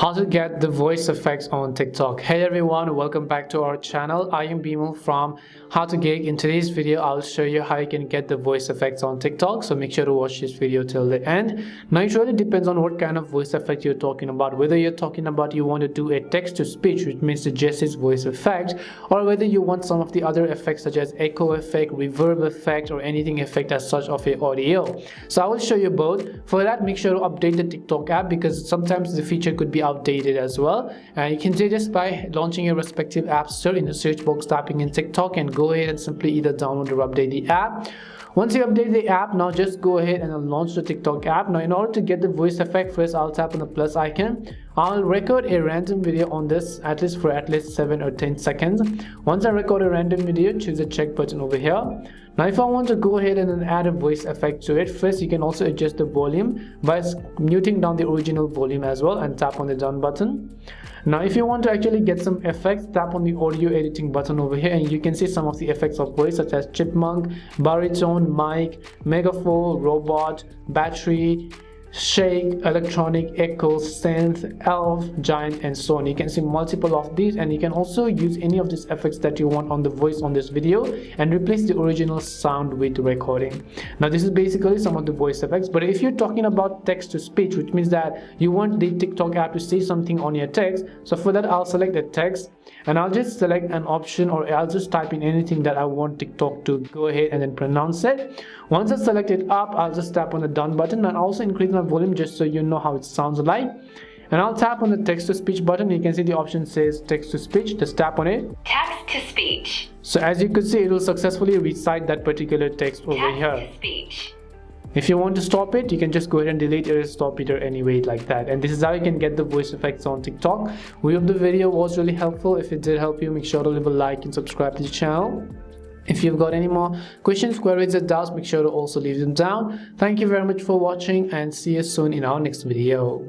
How to get the voice effects on TikTok. Hey everyone, welcome back to our channel. I am Bimal from How to Geek. In today's video, I'll show you how you can get the voice effects on TikTok. So make sure to watch this video till the end. Now it really depends on what kind of voice effect you're talking about. Whether you're talking about you want to do a text to speech, which means the Jesse's voice effect, or whether you want some of the other effects such as echo effect, reverb effect, or anything effect as such of your audio. So I will show you both. For that, make sure to update the TikTok app because sometimes the feature could be outdated as well, and you can do this by launching your respective app store in the search box, typing in TikTok, and go ahead and simply either download or update the app. Once you update the app, now just go ahead and launch the TikTok app. Now in order to get the voice effect, first I'll tap on the plus icon. I'll record a random video on this at least 7 or 10 seconds. Once I record a random video, choose the check button over here. Now if I want to go ahead and then add a voice effect to it, first you can also adjust the volume by muting down the original volume as well and tap on the done button. Now if you want to actually get some effects, tap on the audio editing button over here and you can see some of the effects of voice such as chipmunk, baritone, mic, megaphone, robot, battery, shake, electronic, echo, synth, elf, giant, and so on. You can see multiple of these, and you can also use any of these effects that you want on the voice on this video and replace the original sound with recording. Now this is basically some of the voice effects, but if you're talking about text to speech, which means that you want the TikTok app to say something on your text, so for that I'll select the text and I'll just select an option, or I'll just type in anything that I want TikTok to go ahead and then pronounce it. Once I select it up, I'll just tap on the done button and also increase my volume just so you know how it sounds like. And I'll tap on the text to speech button. You can see the option says text to speech. Just tap on it. Text to speech. So as you can see, it will successfully recite that particular text over here. Text to speech. If you want to stop it, you can just go ahead and delete it or stop it or anyway like that. And this is how you can get the voice effects on TikTok. We hope the video was really helpful. If it did help you, make sure to leave a like and subscribe to the channel. If you've got any more questions, queries, or doubts, make sure to also leave them down. Thank you very much for watching and see you soon in our next video.